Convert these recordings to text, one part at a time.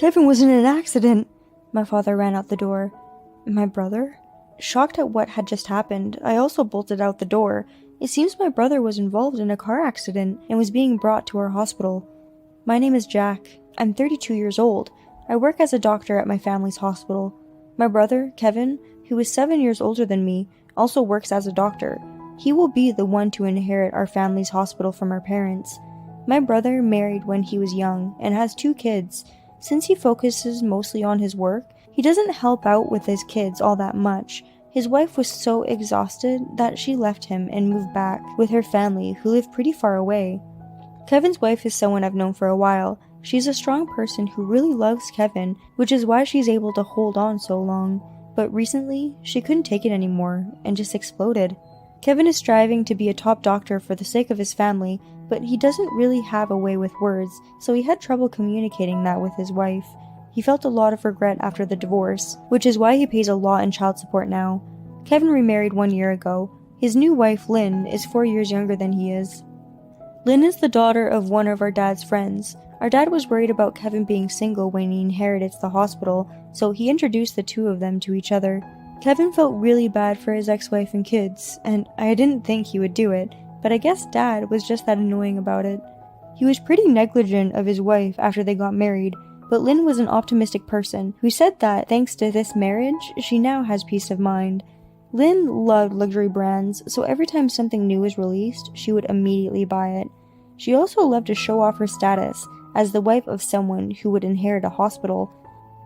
Kevin was in an accident. My father ran out the door. My brother? Shocked at what had just happened, I also bolted out the door. It seems my brother was involved in a car accident and was being brought to our hospital. My name is Jack. I'm 32 years old. I work as a doctor at my family's hospital. My brother, Kevin, who is 7 years older than me, also works as a doctor. He will be the one to inherit our family's hospital from our parents. My brother married when he was young and has 2 kids. Since he focuses mostly on his work, he doesn't help out with his kids all that much. His wife was so exhausted that she left him and moved back with her family, who live pretty far away. Kevin's wife is someone I've known for a while. She's a strong person who really loves Kevin, which is why she's able to hold on so long. But recently, she couldn't take it anymore and just exploded. Kevin is striving to be a top doctor for the sake of his family, but he doesn't really have a way with words, so he had trouble communicating that with his wife. He felt a lot of regret after the divorce, which is why he pays a lot in child support now. Kevin remarried 1 year ago. His new wife, Lynn, is 4 years younger than he is. Lynn is the daughter of one of our dad's friends. Our dad was worried about Kevin being single when he inherited the hospital, so he introduced the 2 of them to each other. Kevin felt really bad for his ex-wife and kids, and I didn't think he would do it, but I guess Dad was just that annoying about it. He was pretty negligent of his wife after they got married, but Lynn was an optimistic person who said that thanks to this marriage, she now has peace of mind. Lynn loved luxury brands, so every time something new was released, she would immediately buy it. She also loved to show off her status as the wife of someone who would inherit a hospital.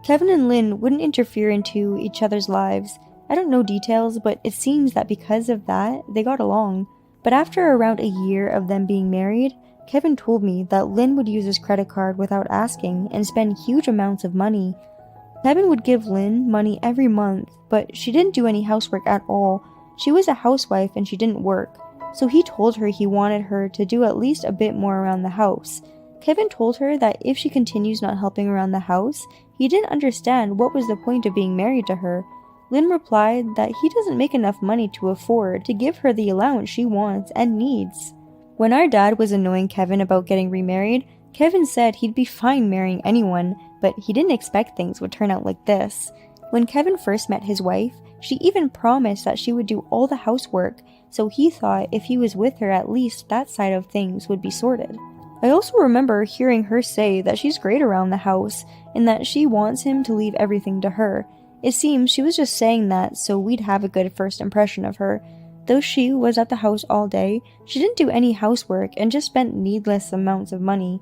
Kevin and Lynn wouldn't interfere into each other's lives. I don't know details, but it seems that because of that, they got along. But after around a year of them being married, Kevin told me that Lynn would use his credit card without asking and spend huge amounts of money. Kevin would give Lynn money every month, but she didn't do any housework at all. She was a housewife and she didn't work, so he told her he wanted her to do at least a bit more around the house. Kevin told her that if she continues not helping around the house, he didn't understand what was the point of being married to her. Lynn replied that he doesn't make enough money to afford to give her the allowance she wants and needs. When our dad was annoying Kevin about getting remarried, Kevin said he'd be fine marrying anyone, but he didn't expect things would turn out like this. When Kevin first met his wife, she even promised that she would do all the housework, so he thought if he was with her at least that side of things would be sorted. I also remember hearing her say that she's great around the house, and that she wants him to leave everything to her. It seems she was just saying that so we'd have a good first impression of her. Though she was at the house all day, she didn't do any housework and just spent needless amounts of money.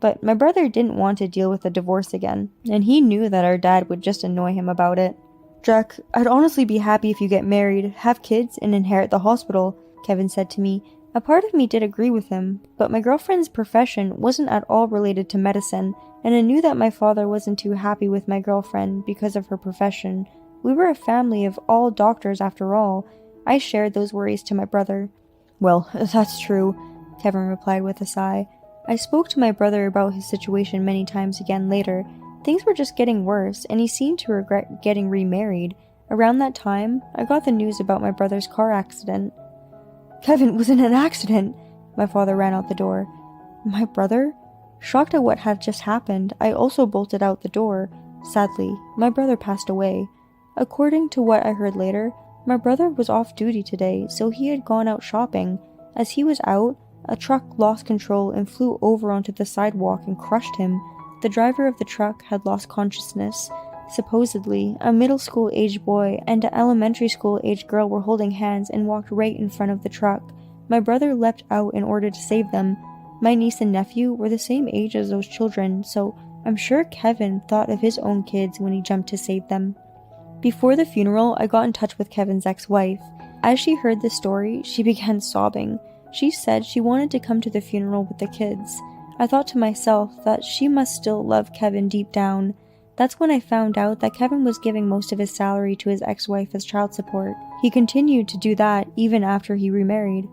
But my brother didn't want to deal with a divorce again, and he knew that our dad would just annoy him about it. "Jack, I'd honestly be happy if you get married, have kids, and inherit the hospital," Kevin said to me. A part of me did agree with him, but my girlfriend's profession wasn't at all related to medicine, and I knew that my father wasn't too happy with my girlfriend because of her profession. We were a family of all doctors after all. I shared those worries to my brother. "Well, that's true," Kevin replied with a sigh. I spoke to my brother about his situation many times again later. Things were just getting worse, and he seemed to regret getting remarried. Around that time, I got the news about my brother's car accident. "Kevin was in an accident!" My father ran out the door. My brother? Shocked at what had just happened, I also bolted out the door. Sadly, my brother passed away. According to what I heard later, my brother was off duty today, so he had gone out shopping. As he was out, a truck lost control and flew over onto the sidewalk and crushed him. The driver of the truck had lost consciousness. Supposedly, a middle school-aged boy and an elementary school-aged girl were holding hands and walked right in front of the truck. My brother leapt out in order to save them. My niece and nephew were the same age as those children, so I'm sure Kevin thought of his own kids when he jumped to save them. Before the funeral, I got in touch with Kevin's ex-wife. As she heard the story, she began sobbing. She said she wanted to come to the funeral with the kids. I thought to myself that she must still love Kevin deep down. That's when I found out that Kevin was giving most of his salary to his ex-wife as child support. He continued to do that even after he remarried.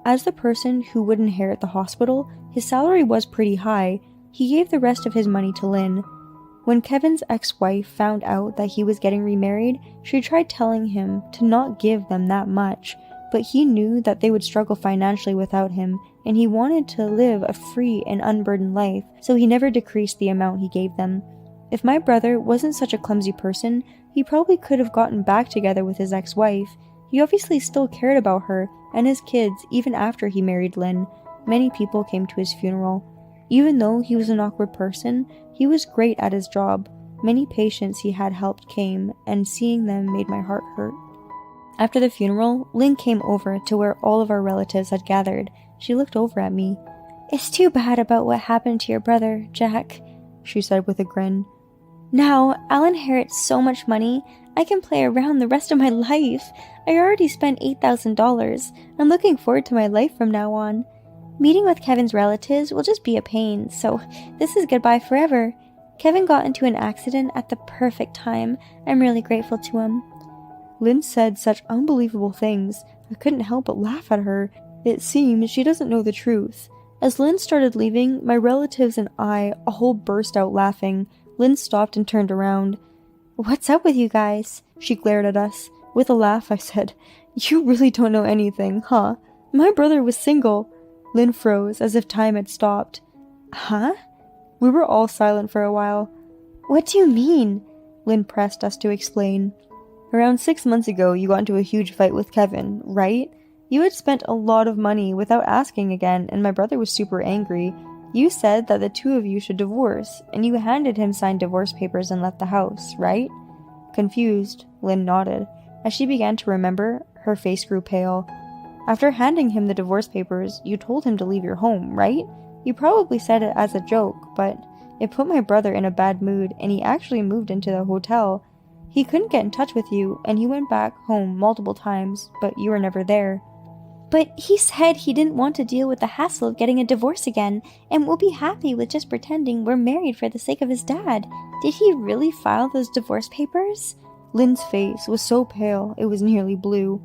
As the person who would inherit the hospital, his salary was pretty high. He gave the rest of his money to Lynn. When Kevin's ex-wife found out that he was getting remarried, she tried telling him to not give them that much, but he knew that they would struggle financially without him, and he wanted to live a free and unburdened life, so he never decreased the amount he gave them. If my brother wasn't such a clumsy person, he probably could have gotten back together with his ex-wife. He obviously still cared about her and his kids even after he married Lynn. Many people came to his funeral. Even though he was an awkward person, he was great at his job. Many patients he had helped came, and seeing them made my heart hurt. After the funeral, Lynn came over to where all of our relatives had gathered. She looked over at me. "It's too bad about what happened to your brother, Jack," she said with a grin. "Now, I'll inherit so much money, I can play around the rest of my life. I already spent $8,000. I'm looking forward to my life from now on. Meeting with Kevin's relatives will just be a pain, so this is goodbye forever. Kevin got into an accident at the perfect time. I'm really grateful to him." Lynn said such unbelievable things. I couldn't help but laugh at her. It seems she doesn't know the truth. As Lynn started leaving, my relatives and I all burst out laughing. Lynn stopped and turned around. "What's up with you guys?" She glared at us. With a laugh, I said, "You really don't know anything, huh? My brother was single." Lynn froze as if time had stopped. "Huh?" We were all silent for a while. "What do you mean?" Lynn pressed us to explain. "Around 6 months ago, you got into a huge fight with Kevin, right? You had spent a lot of money without asking again, and my brother was super angry. You said that the two of you should divorce, and you handed him signed divorce papers and left the house, right?" Confused, Lynn nodded. As she began to remember, her face grew pale. "After handing him the divorce papers, you told him to leave your home, right? You probably said it as a joke, but it put my brother in a bad mood, and he actually moved into the hotel. He couldn't get in touch with you, and he went back home multiple times, but you were never there." "But he said he didn't want to deal with the hassle of getting a divorce again, and will be happy with just pretending we're married for the sake of his dad. Did he really file those divorce papers?" Lynn's face was so pale it was nearly blue.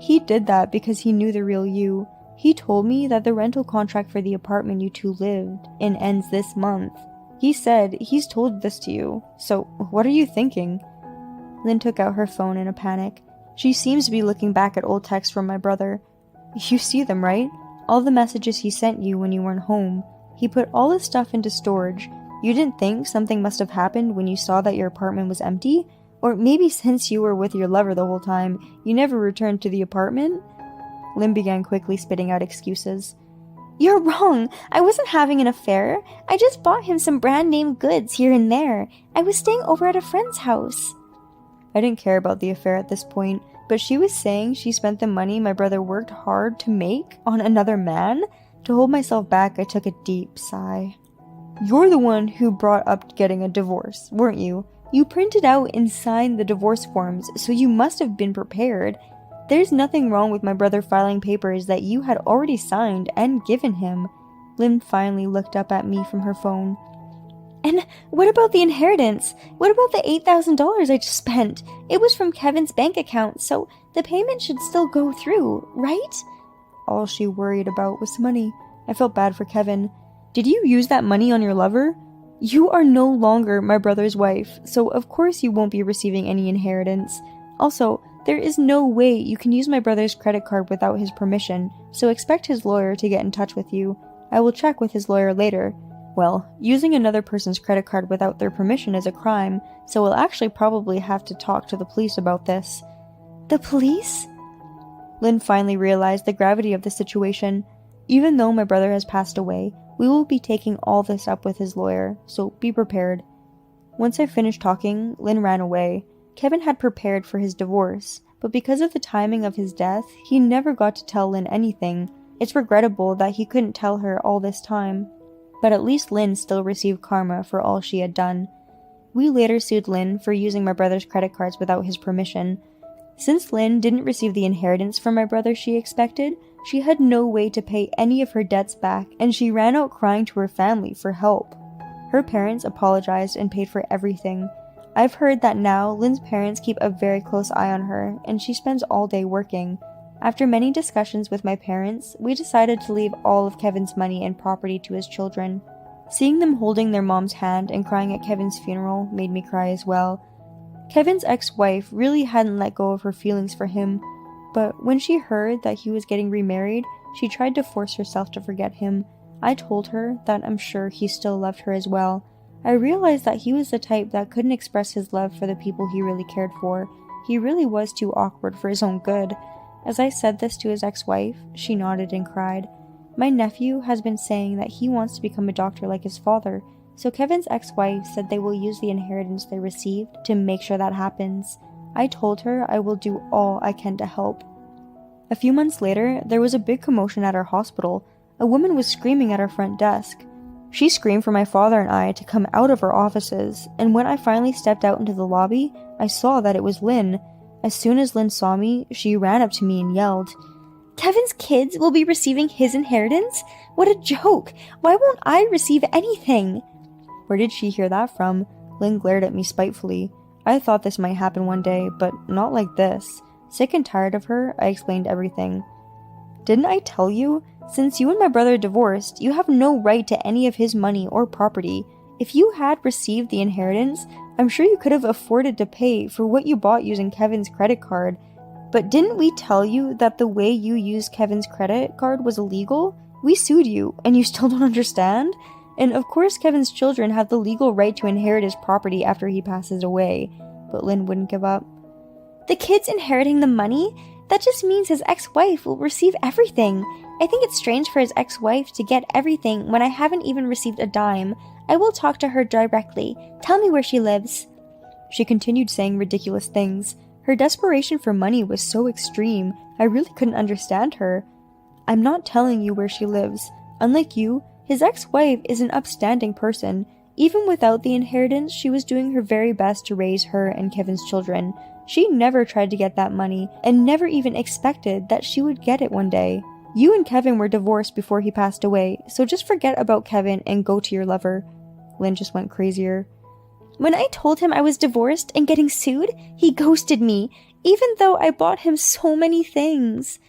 "He did that because he knew the real you. He told me that the rental contract for the apartment you two lived in ends this month. He said he's told this to you, so what are you thinking?" Lynn took out her phone in a panic. She seems to be looking back at old texts from my brother. "You see them, right? All the messages he sent you when you weren't home. He put all his stuff into storage. You didn't think something must have happened when you saw that your apartment was empty? Or maybe since you were with your lover the whole time, you never returned to the apartment?" Lynn began quickly spitting out excuses. "You're wrong. I wasn't having an affair. I just bought him some brand name goods here and there. I was staying over at a friend's house." I didn't care about the affair at this point, but she was saying she spent the money my brother worked hard to make on another man? To hold myself back, I took a deep sigh. "You're the one who brought up getting a divorce, weren't you? You printed out and signed the divorce forms, so you must have been prepared. There's nothing wrong with my brother filing papers that you had already signed and given him." Lynn finally looked up at me from her phone. "And what about the inheritance? What about the $8,000 I just spent? It was from Kevin's bank account, so the payment should still go through, right?" All she worried about was money. I felt bad for Kevin. "Did you use that money on your lover? You are no longer my brother's wife, so of course you won't be receiving any inheritance. Also, there is no way you can use my brother's credit card without his permission, so expect his lawyer to get in touch with you. I will check with his lawyer later. Well, using another person's credit card without their permission is a crime, so we'll actually probably have to talk to the police about this." "The police?" Lynn finally realized the gravity of the situation. "Even though my brother has passed away, we will be taking all this up with his lawyer, so be prepared." Once I finished talking, Lynn ran away. Kevin had prepared for his divorce, but because of the timing of his death, he never got to tell Lynn anything. It's regrettable that he couldn't tell her all this time. But at least Lynn still received karma for all she had done. We later sued Lynn for using my brother's credit cards without his permission. Since Lynn didn't receive the inheritance from my brother she expected, she had no way to pay any of her debts back, and she ran out crying to her family for help. Her parents apologized and paid for everything. I've heard that now Lynn's parents keep a very close eye on her, and she spends all day working. After many discussions with my parents, we decided to leave all of Kevin's money and property to his children. Seeing them holding their mom's hand and crying at Kevin's funeral made me cry as well. Kevin's ex-wife really hadn't let go of her feelings for him, but when she heard that he was getting remarried, she tried to force herself to forget him. I told her that I'm sure he still loved her as well. I realized that he was the type that couldn't express his love for the people he really cared for. He really was too awkward for his own good. As I said this to his ex-wife, she nodded and cried. My nephew has been saying that he wants to become a doctor like his father, so Kevin's ex-wife said they will use the inheritance they received to make sure that happens. I told her I will do all I can to help. A few months later, there was a big commotion at our hospital. A woman was screaming at our front desk. She screamed for my father and I to come out of our offices, and when I finally stepped out into the lobby, I saw that it was Lynn. As soon as Lynn saw me, she ran up to me and yelled, "Kevin's kids will be receiving his inheritance? What a joke! Why won't I receive anything?" Where did she hear that from? Lynn glared at me spitefully. I thought this might happen one day, but not like this. Sick and tired of her, I explained everything. "Didn't I tell you? Since you and my brother divorced, you have no right to any of his money or property. If you had received the inheritance, I'm sure you could have afforded to pay for what you bought using Kevin's credit card. But didn't we tell you that the way you used Kevin's credit card was illegal? We sued you, and you still don't understand? And of course Kevin's children have the legal right to inherit his property after he passes away." But Lynn wouldn't give up. "The kids inheriting the money? That just means his ex-wife will receive everything. I think it's strange for his ex-wife to get everything when I haven't even received a dime. I will talk to her directly. Tell me where she lives." She continued saying ridiculous things. Her desperation for money was so extreme, I really couldn't understand her. "I'm not telling you where she lives. Unlike you, his ex-wife is an upstanding person. Even without the inheritance, she was doing her very best to raise her and Kevin's children. She never tried to get that money, and never even expected that she would get it one day. You and Kevin were divorced before he passed away, so just forget about Kevin and go to your lover." Lynn just went crazier. "When I told him I was divorced and getting sued, he ghosted me, even though I bought him so many things,"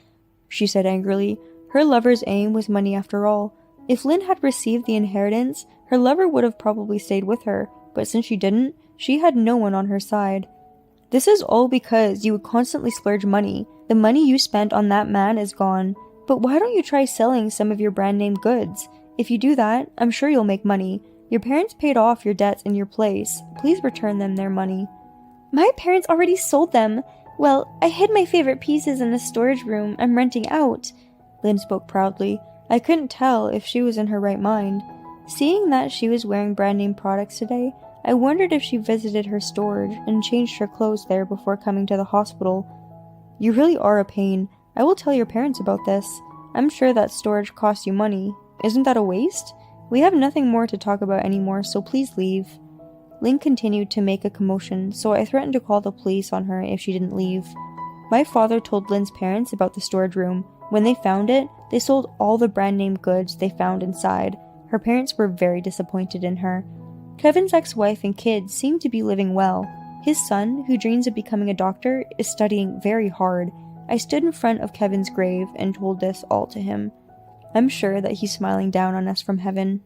she said angrily. Her lover's aim was money after all. If Lynn had received the inheritance, her lover would have probably stayed with her, but since she didn't, she had no one on her side. "This is all because you would constantly splurge money. The money you spent on that man is gone. But why don't you try selling some of your brand name goods? If you do that, I'm sure you'll make money. Your parents paid off your debts in your place. Please return them their money." "My parents already sold them. Well, I hid my favorite pieces in the storage room I'm renting out." Lynn spoke proudly. I couldn't tell if she was in her right mind. Seeing that she was wearing brand name products today, I wondered if she visited her storage and changed her clothes there before coming to the hospital. "You really are a pain. I will tell your parents about this. I'm sure that storage costs you money. Isn't that a waste? We have nothing more to talk about anymore, so please leave." Lynn continued to make a commotion, so I threatened to call the police on her if she didn't leave. My father told Lynn's parents about the storage room. When they found it, they sold all the brand name goods they found inside. Her parents were very disappointed in her. Kevin's ex-wife and kids seem to be living well. His son, who dreams of becoming a doctor, is studying very hard. I stood in front of Kevin's grave and told this all to him. I'm sure that he's smiling down on us from heaven.